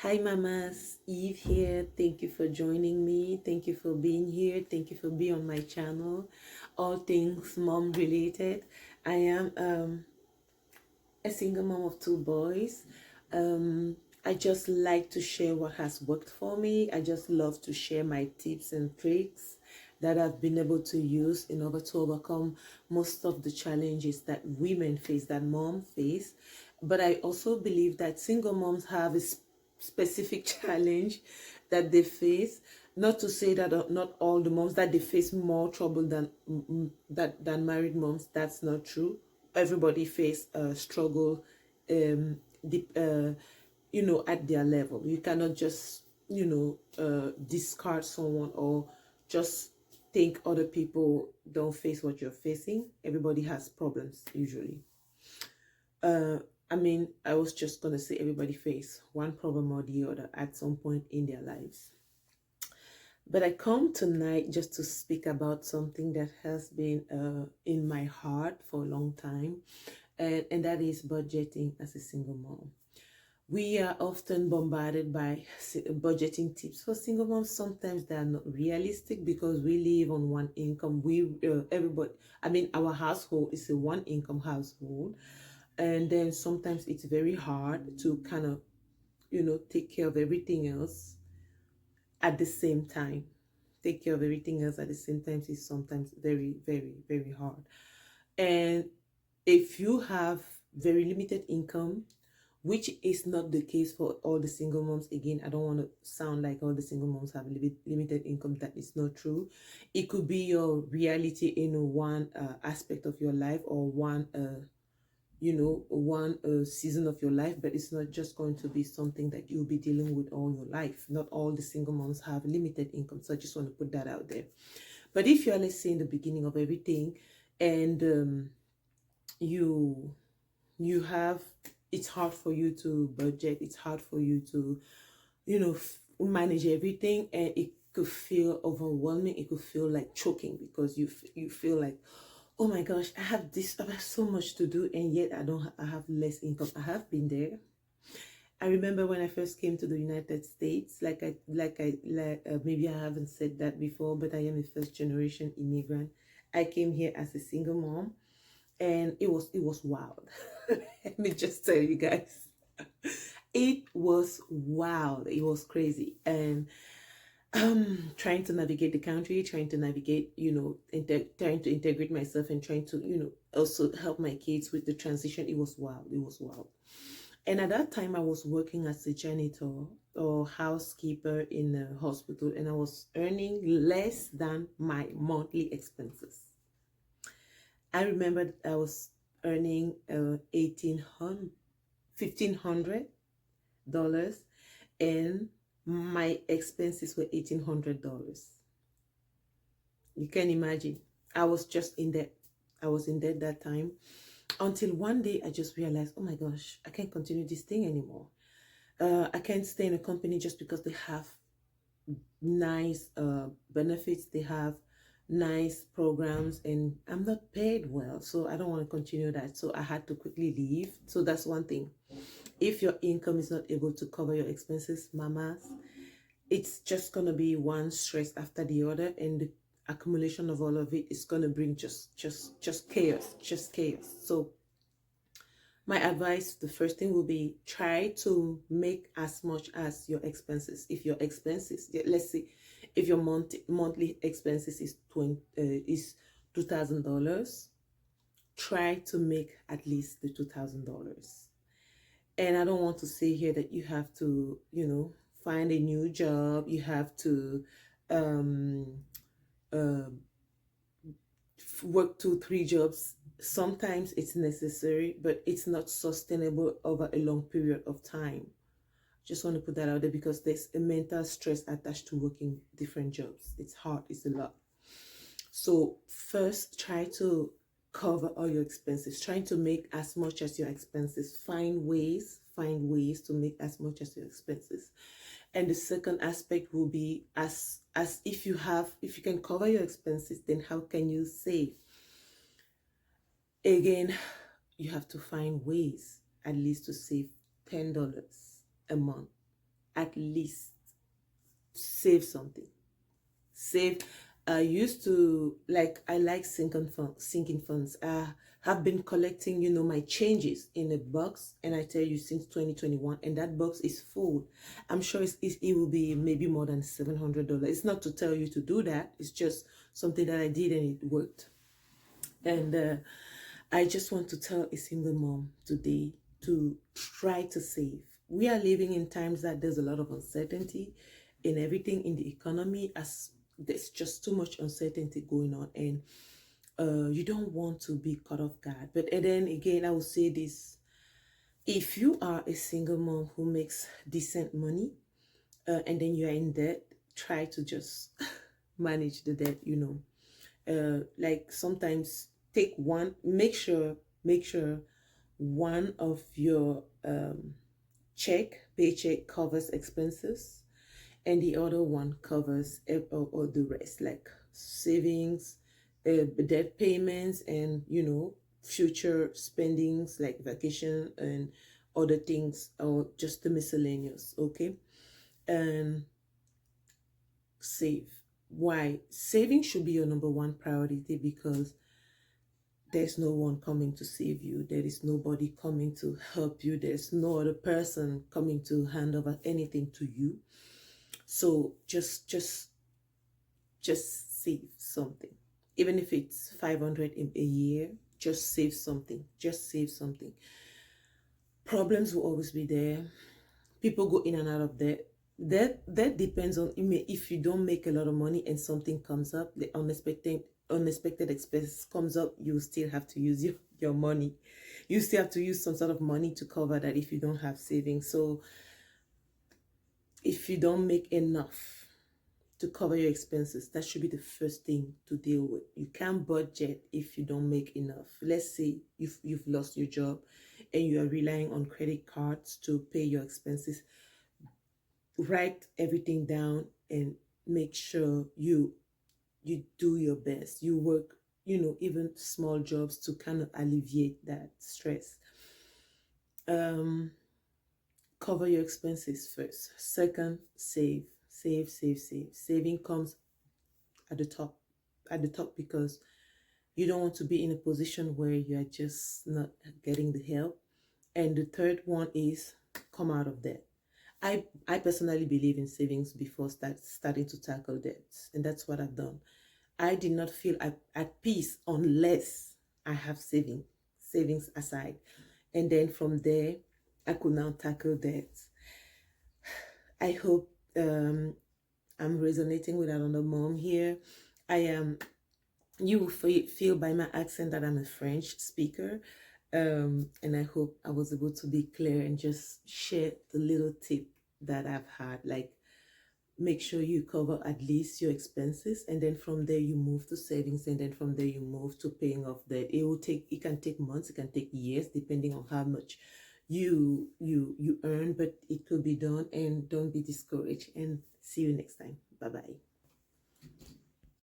Hi, mamas. Eve here. Thank you for joining me. Thank you for being here. Thank you for being on my channel. All things mom related. I am a single mom of two boys. I just like to share what has worked for me. I just love to share my tips and tricks that I've been able to use in order to overcome most of the challenges that women face, that mom face. But I also believe that single moms have a specific challenge that they face. Not to say that not all the moms that they face more trouble than married moms. That's not true. Everybody face a struggle, the at their level. You cannot just discard someone or just think other people don't face what you're facing. Everybody has problems usually. uh I was just gonna say everybody face one problem or the other at some point in their lives. But I come tonight just to speak about something that has been in my heart for a long time, and that is budgeting as a single mom. We are often bombarded by budgeting tips for single moms. Sometimes they are not realistic because we live on one income. Our household is a one income household, and then sometimes it's very hard to kind of take care of everything else at the same time. Take care of everything else at the same time is sometimes very, very, very hard. And if you have very limited income, which is not the case for all the single moms. Again, I don't want to sound like all the single moms have limited income. That is not true. It could be your reality in one aspect of your life, or one season of your life, but it's not just going to be something that you'll be dealing with all your life. Not all the single moms have limited income, so I just want to put that out there. But if you're, let's say, in the beginning of everything, and you have, it's hard for you to budget, it's hard for you to manage everything, and it could feel overwhelming, it could feel like choking, because you feel like, oh my gosh, I have so much to do, and yet I have less income. I have been there. I remember when I first came to the United States, maybe I haven't said that before, but I am a first generation immigrant. I came here as a single mom, and it was wild. Let me just tell you guys, it was wild. It was crazy, and trying to navigate the country, trying to navigate, trying to integrate myself, and trying to also help my kids with the transition. It was wild. It was wild. And at that time, I was working as a janitor or housekeeper in a hospital, and I was earning less than my monthly expenses. I remember I was earning $1,500, and my expenses were $1,800. You can imagine. I was just in debt. I was in debt that time, until one day I just realized, oh my gosh, I can't continue this thing anymore. I can't stay in a company just because they have nice benefits, they have nice programs, and I'm not paid well. So I don't want to continue that. So I had to quickly leave. So that's one thing. If your income is not able to cover your expenses, mamas, it's just gonna be one stress after the other, and the accumulation of all of it is gonna bring just chaos, just chaos. So my advice, the first thing will be, try to make as much as your expenses. If your expenses, let's say, if your monthly expenses is $2,000, try to make at least the $2,000. And I don't want to say here that you have to, find a new job. You have to um, uh, work 2 3 jobs. Sometimes it's necessary, but it's not sustainable over a long period of time. Just want to put that out there, because there's a mental stress attached to working different jobs. It's hard, it's a lot. So first, try to cover all your expenses, trying to make as much as your expenses. Find ways to make as much as your expenses. And the second aspect will be, as if you can cover your expenses, then how can you save? Again, you have to find ways at least to save $10 a month, at least save something. Save. I used to like, I like sinking funds. I have been collecting, my changes in a box, and I tell you, since 2021, and that box is full. I'm sure it will be maybe more than $700. It's not to tell you to do that. It's just something that I did and it worked. And I just want to tell a single mom today to try to save. We are living in times that there's a lot of uncertainty in everything in the economy, as there's just too much uncertainty going on, and you don't want to be caught off guard. But and then again, I will say this: if you are a single mom who makes decent money, and then you are in debt, try to just manage the debt. Like sometimes make sure one of your paycheck covers expenses, and the other one covers or the rest, like savings, debt payments, and future spendings like vacation and other things, or just the miscellaneous. Okay. And save. Why? Saving should be your number one priority, because there's no one coming to save you. There is nobody coming to help you. There's no other person coming to hand over anything to you. So just save something. Even if it's 500 in a year, just save something. Just save something. Problems will always be there. People go in and out of debt. That depends on, if you don't make a lot of money and something comes up, the unexpected expense comes up, you still have to use your money. You still have to use some sort of money to cover that if you don't have savings. So if you don't make enough to cover your expenses, that should be the first thing to deal with. You can't budget if you don't make enough. Let's say you've lost your job and you are relying on credit cards to pay your expenses. Write everything down and make sure you do your best. You work, even small jobs to kind of alleviate that stress. Cover your expenses first. Second, save. Saving comes at the top because you don't want to be in a position where you are just not getting the help. And the third one is come out of debt. I personally believe in savings before starting to tackle debts, and that's what I've done. I did not feel at peace unless I have savings aside, and then from there I could now tackle debts. I hope I'm resonating with another mom here. You will feel by my accent that I'm a French speaker. And I hope I was able to be clear and just share the little tip that I've had. Like, make sure you cover at least your expenses, and then from there you move to savings, and then from there you move to paying off debt. It can take months, it can take years, depending on how much you earn, but it could be done. And don't be discouraged, and see you next time. Bye bye.